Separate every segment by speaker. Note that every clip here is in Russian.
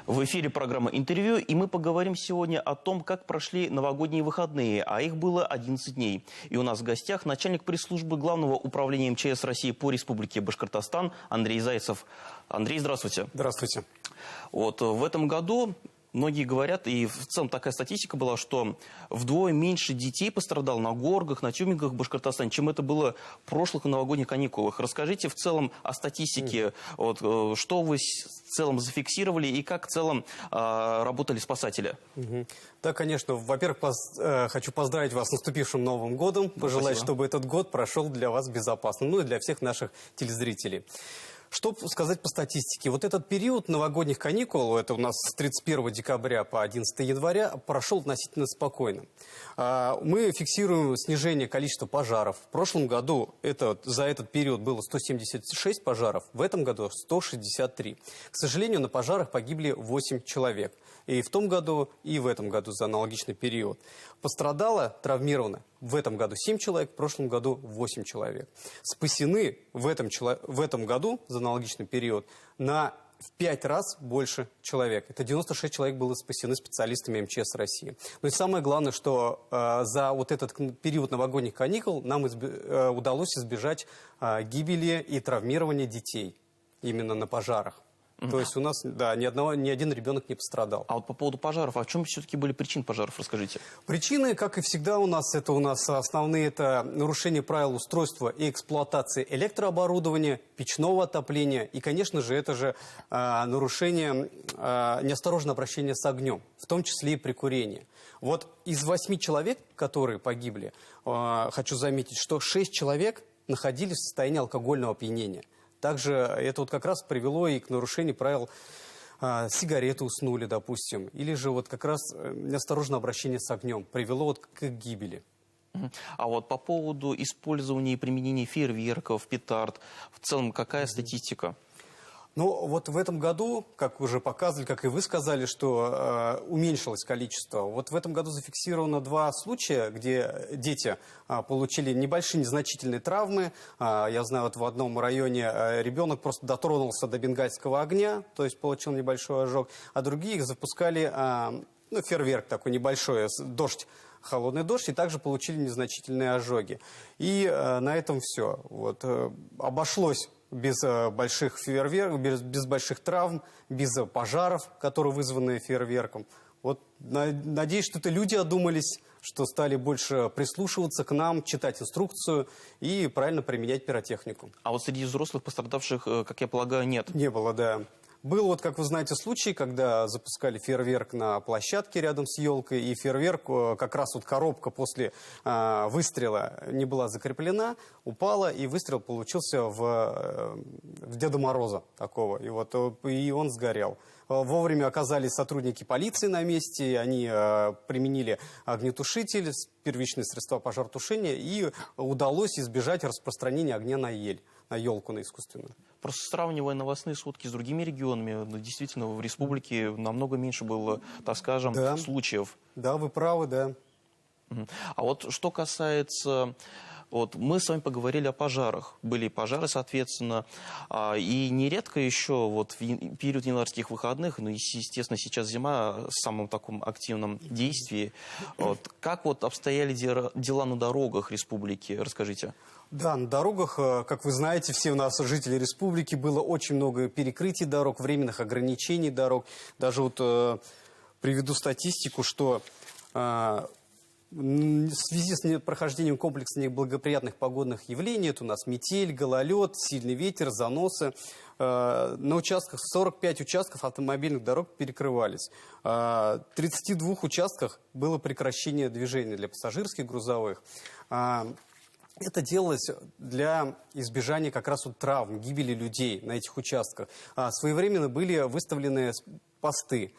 Speaker 1: В эфире программа «Интервью», и мы поговорим сегодня о том, как прошли новогодние выходные, а их было 11 дней. И у нас в гостях начальник пресс-службы Главного управления МЧС России по Республике Башкортостан Андрей Зайцев. Андрей, здравствуйте.
Speaker 2: Здравствуйте.
Speaker 1: Вот в этом году многие говорят, и в целом такая статистика была, что вдвое меньше детей пострадало на горках, на тюбингах в Башкортостане, чем это было в прошлых новогодних каникулах. Расскажите в целом о статистике, вот, что вы в целом зафиксировали и как в целом работали спасатели.
Speaker 2: Да, конечно. Во-первых, хочу поздравить вас с наступившим Новым годом, пожелать, чтобы этот год прошел для вас безопасно, ну и для всех наших телезрителей. Что сказать по статистике? Вот этот период новогодних каникул, это у нас с 31 декабря по 11 января, прошел относительно спокойно. Мы фиксируем снижение количества пожаров. В прошлом году за этот период было 176 пожаров, в этом году 163. К сожалению, на пожарах погибли 8 человек. И в том году, и в этом году за аналогичный период. Пострадало, травмировано в этом году 7 человек, в прошлом году 8 человек. Спасены в этом году за аналогичный период в 5 раз больше человек. Это 96 человек было спасены специалистами МЧС России. Но и самое главное, что за вот этот период новогодних каникул нам удалось избежать гибели и травмирования детей именно на пожарах. То есть у нас, да, ни один ребенок не пострадал.
Speaker 1: А вот по поводу пожаров, а в чем все-таки были причины пожаров, расскажите?
Speaker 2: Причины, как и всегда у нас основные это нарушение правил устройства и эксплуатации электрооборудования, печного отопления и, конечно же, это же нарушение, неосторожное обращение с огнем, в том числе и при курении. Вот из 8 человек, которые погибли, хочу заметить, что 6 человек находились в состоянии алкогольного опьянения. Также это вот как раз привело и к нарушению правил сигареты уснули, допустим. Или же вот как раз неосторожное обращение с огнем привело вот к гибели.
Speaker 1: А вот по поводу использования и применения фейерверков, петард, в целом какая статистика?
Speaker 2: Ну, вот в этом году, как уже показывали, как и вы сказали, что уменьшилось количество. Вот в этом году зафиксировано 2 случая, где дети получили небольшие, незначительные травмы. Я знаю, вот в одном районе ребенок просто дотронулся до бенгальского огня, то есть получил небольшой ожог, а другие их запускали, фейерверк такой небольшой, дождь. Холодный дождь, и также получили незначительные ожоги. И на этом все. Вот, обошлось без больших фейерверков, без больших травм, без пожаров, которые вызваны фейерверком. Вот, надеюсь, что люди одумались, что стали больше прислушиваться к нам, читать инструкцию и правильно применять пиротехнику.
Speaker 1: А вот среди взрослых пострадавших, как я полагаю, нет?
Speaker 2: Не было, да. Был, вот, как вы знаете, случай, когда запускали фейерверк на площадке рядом с елкой, и фейерверк, как раз вот коробка после выстрела не была закреплена, упала, и выстрел получился в Деда Мороза такого, и он сгорел. Вовремя оказались сотрудники полиции на месте, они применили огнетушитель, первичные средства пожаротушения, и удалось избежать распространения огня на елку, на искусственную.
Speaker 1: Просто сравнивая новостные сводки с другими регионами, действительно, в республике намного меньше было, так скажем, случаев. Да, вы правы, да. А вот что касается... Вот мы с вами поговорили о пожарах. Были пожары, соответственно, и нередко еще вот в период январских выходных, ну, естественно, сейчас зима в самом таком активном действии. Вот, как вот обстояли дела на дорогах республики? Расскажите.
Speaker 2: Да, на дорогах, как вы знаете, все у нас жители республики, было очень много перекрытий дорог, временных ограничений дорог. Даже вот приведу статистику, что... В связи с прохождением комплекса неблагоприятных погодных явлений, это у нас метель, гололед, сильный ветер, заносы. На участках, 45 участков автомобильных дорог перекрывались. В 32 участках было прекращение движения для пассажирских, грузовых. Это делалось для избежания как раз вот травм, гибели людей на этих участках. Своевременно были выставлены посты,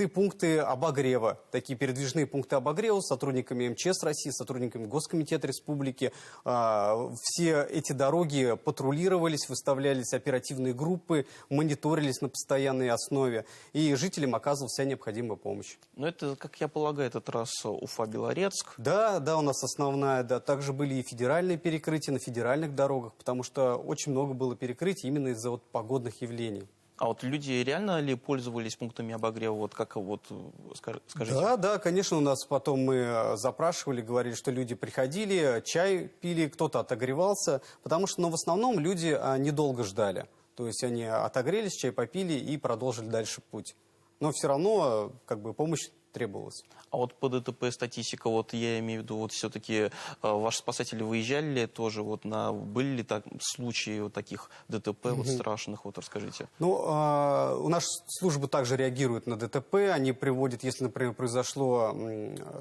Speaker 2: пункты обогрева, такие передвижные пункты обогрева с сотрудниками МЧС России, сотрудниками Госкомитета Республики. Все эти дороги патрулировались, выставлялись оперативные группы, мониторились на постоянной основе, и жителям оказывалась вся необходимая помощь.
Speaker 1: Но это, как я полагаю, это трасса Уфа-Белорецк.
Speaker 2: Да, у нас основная, да. Также были и федеральные перекрытия на федеральных дорогах, потому что очень много было перекрытий именно из-за вот погодных явлений.
Speaker 1: А вот люди реально ли пользовались пунктами обогрева? Вот как вот, скажите?
Speaker 2: Да, конечно, у нас потом мы запрашивали, говорили, что люди приходили, чай пили, кто-то отогревался, потому что, в основном люди недолго ждали. То есть они отогрелись, чай попили и продолжили дальше путь. Но все равно, помощь требовалась.
Speaker 1: А вот по ДТП статистика, вот я имею в виду, вот все-таки ваши спасатели выезжали ли тоже, были ли случаи вот таких ДТП вот страшных, вот расскажите.
Speaker 2: Ну, у нас службы также реагируют на ДТП, они приводят, если, например, произошло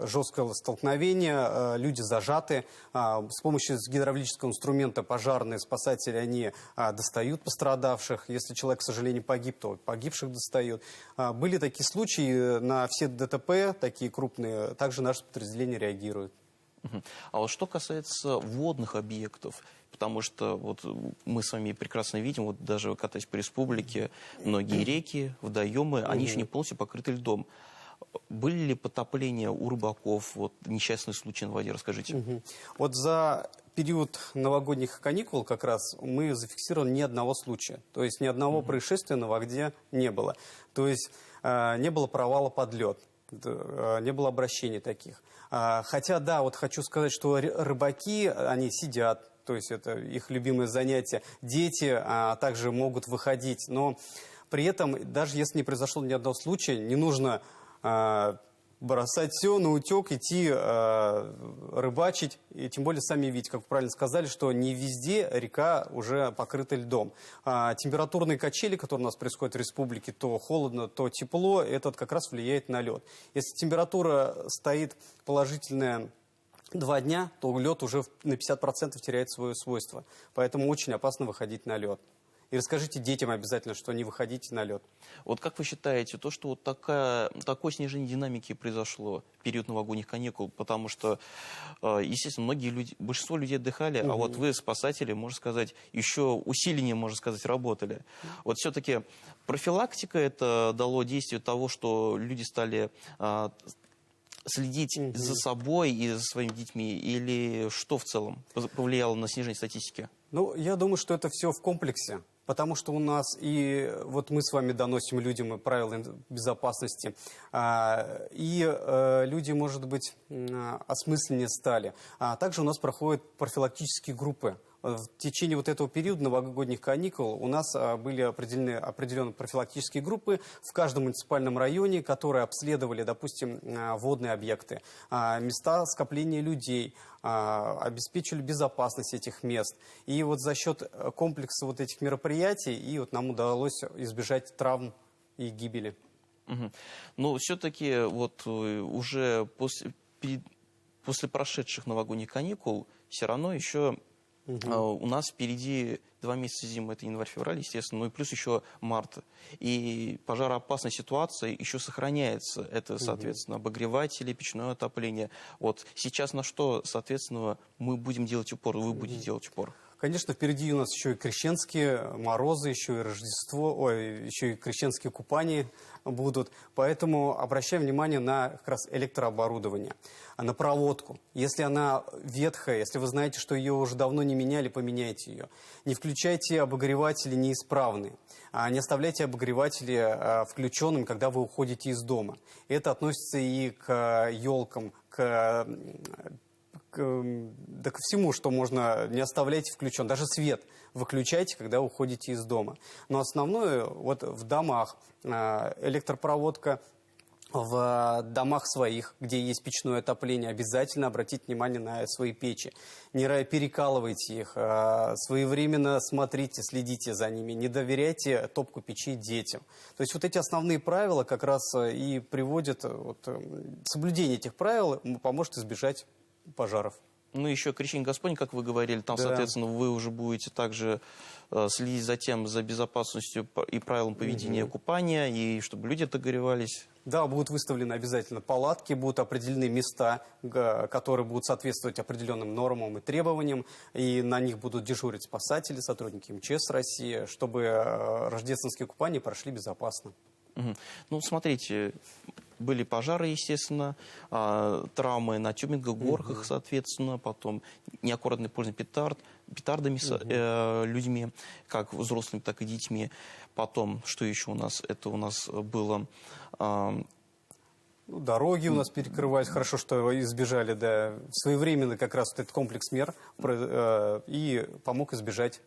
Speaker 2: жесткое столкновение, люди зажаты, с помощью гидравлического инструмента пожарные спасатели, они достают пострадавших, если человек, к сожалению, погиб, то погибших достают. Были такие случаи, на все ДТП, такие крупные, также наше подразделение реагирует.
Speaker 1: А вот что касается водных объектов, потому что вот мы с вами прекрасно видим, вот даже катаясь по республике, многие реки, водоемы, они еще не полностью покрыты льдом. Были ли потопления у рыбаков, вот несчастные случаи на воде, расскажите.
Speaker 2: Вот за период новогодних каникул как раз мы зафиксировали ни одного случая. То есть ни одного происшествия на воде не было. То есть не было провала под лед. Не было обращений таких. Хотя, да, вот хочу сказать, что рыбаки, они сидят, то есть это их любимое занятие. Дети также могут выходить, но при этом, даже если не произошло ни одного случая, не нужно бросать все на утек, идти рыбачить. И тем более сами видите, как вы правильно сказали, что не везде река уже покрыта льдом. Температурные качели, которые у нас происходят в республике, то холодно, то тепло, это как раз влияет на лед. Если температура стоит положительная 2 дня, то лед уже на 50% теряет свое свойство. Поэтому очень опасно выходить на лед. И расскажите детям обязательно, что не выходите на лед.
Speaker 1: Вот как вы считаете, то, что вот такое снижение динамики произошло в период новогодних каникул, потому что, естественно, большинство людей отдыхали, а вот вы, спасатели, можно сказать, еще усиленнее, можно сказать, работали. Вот все-таки профилактика это дало действие того, что люди стали следить за собой и за своими детьми, или что в целом повлияло на снижение статистики?
Speaker 2: Ну, я думаю, что это все в комплексе. Потому что у нас и вот мы с вами доносим людям правила безопасности, и люди, может быть, осмысленнее стали. А также у нас проходят профилактические группы. В течение вот этого периода новогодних каникул у нас были определенные профилактические группы в каждом муниципальном районе, которые обследовали, допустим, водные объекты, места скопления людей, обеспечили безопасность этих мест. И вот за счет комплекса вот этих мероприятий и вот нам удалось избежать травм и гибели.
Speaker 1: Но все-таки вот уже после прошедших новогодних каникул все равно еще у нас впереди 2 месяца зимы, это январь-февраль, естественно, ну и плюс еще март. И пожароопасная ситуация еще сохраняется. Это, соответственно, обогреватели, печное отопление. Вот сейчас на что, соответственно, мы будем делать упор, вы будете делать упор?
Speaker 2: Конечно, впереди у нас еще и крещенские морозы, еще и Рождество, еще и крещенские купания будут. Поэтому обращаем внимание на как раз электрооборудование, на проводку. Если она ветхая, если вы знаете, что ее уже давно не меняли, поменяйте ее. Не включайте обогреватели неисправные. Не оставляйте обогреватели включенными, когда вы уходите из дома. Это относится и к елкам, да ко всему, что можно, не оставляйте включен. Даже свет выключайте, когда уходите из дома. Но основное вот в домах электропроводка, в домах своих, где есть печное отопление, обязательно обратите внимание на свои печи. Не перекалывайте их, своевременно смотрите, следите за ними, не доверяйте топку печи детям. То есть вот эти основные правила как раз и приводят, соблюдение этих правил поможет избежать пожаров.
Speaker 1: Ну, еще крещение Господне, как вы говорили, там, да, соответственно, вы уже будете также следить за безопасностью и правилам поведения купания, и чтобы люди отогревались.
Speaker 2: Да, будут выставлены обязательно палатки, будут определены места, которые будут соответствовать определенным нормам и требованиям, и на них будут дежурить спасатели, сотрудники МЧС России, чтобы рождественские купания прошли безопасно.
Speaker 1: Ну, смотрите, были пожары, естественно, травмы на тюбингах, горках, соответственно, потом неаккуратное пользование петардами людьми, как взрослыми, так и детьми. Потом, что еще у нас? Это у нас было...
Speaker 2: Дороги у нас перекрывались, хорошо, что избежали, да, своевременно как раз вот этот комплекс мер и помог избежать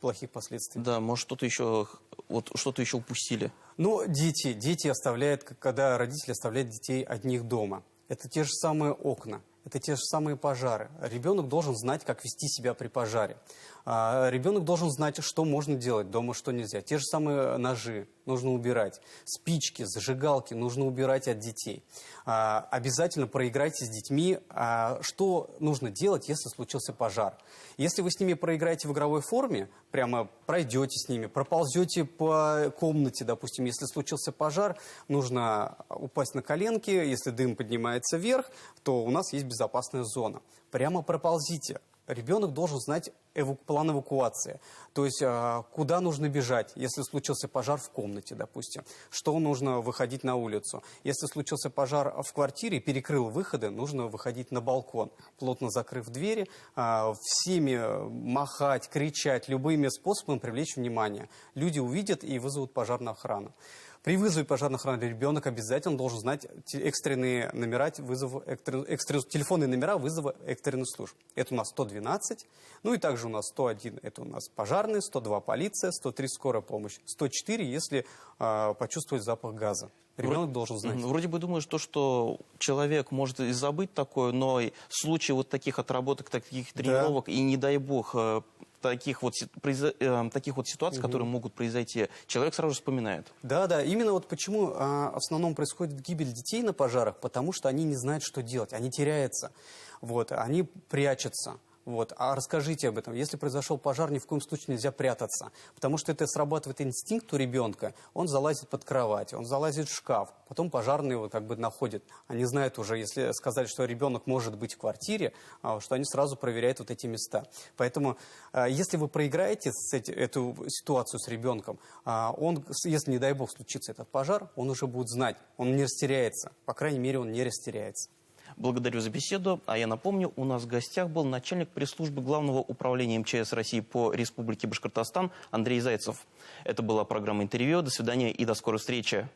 Speaker 2: плохих последствий.
Speaker 1: Да, может, что-то еще упустили.
Speaker 2: Но дети оставляют, когда родители оставляют детей одних дома. Это те же самые окна, это те же самые пожары. Ребенок должен знать, как вести себя при пожаре. Ребенок должен знать, что можно делать дома, что нельзя. Те же самые ножи нужно убирать. Спички, зажигалки нужно убирать от детей. Обязательно проиграйте с детьми, что нужно делать, если случился пожар. Если вы с ними проиграете в игровой форме, прямо пройдете с ними, проползете по комнате, допустим, если случился пожар, нужно упасть на коленки, если дым поднимается вверх, то у нас есть безопасная зона. Прямо проползите. Ребенок должен знать план эвакуации, то есть куда нужно бежать, если случился пожар в комнате, допустим, что нужно выходить на улицу. Если случился пожар в квартире, перекрыл выходы, нужно выходить на балкон, плотно закрыв двери, всеми махать, кричать, любыми способами привлечь внимание. Люди увидят и вызовут пожарную охрану. При вызове пожарной охраны ребенок обязательно должен знать экстренные номера, телефонные номера вызова экстренных служб. Это у нас 112, ну и также у нас 101, это у нас пожарные, 102 полиция, 103 скорая помощь, 104, если почувствовать запах газа. Ребенок должен знать.
Speaker 1: Вроде бы думаешь, что человек может и забыть такое, но в случае вот таких отработок, таких тренировок, и не дай бог таких вот ситуаций, которые могут произойти, человек сразу же вспоминает.
Speaker 2: Да, именно вот почему в основном происходит гибель детей на пожарах, потому что они не знают, что делать, они теряются, они прячутся. А расскажите об этом. Если произошел пожар, ни в коем случае нельзя прятаться, потому что это срабатывает инстинкт у ребенка. Он залазит под кровать, он залазит в шкаф, потом пожарные его находят. Они знают уже, если сказали, что ребенок может быть в квартире, что они сразу проверяют вот эти места. Поэтому, если вы проиграете эту ситуацию с ребенком, если, не дай бог, случится этот пожар, он уже будет знать, он не растеряется. По крайней мере, он не растеряется.
Speaker 1: Благодарю за беседу. А я напомню, у нас в гостях был начальник пресс-службы Главного управления МЧС России по Республике Башкортостан Андрей Зайцев. Это была программа «Интервью». До свидания и до скорой встречи.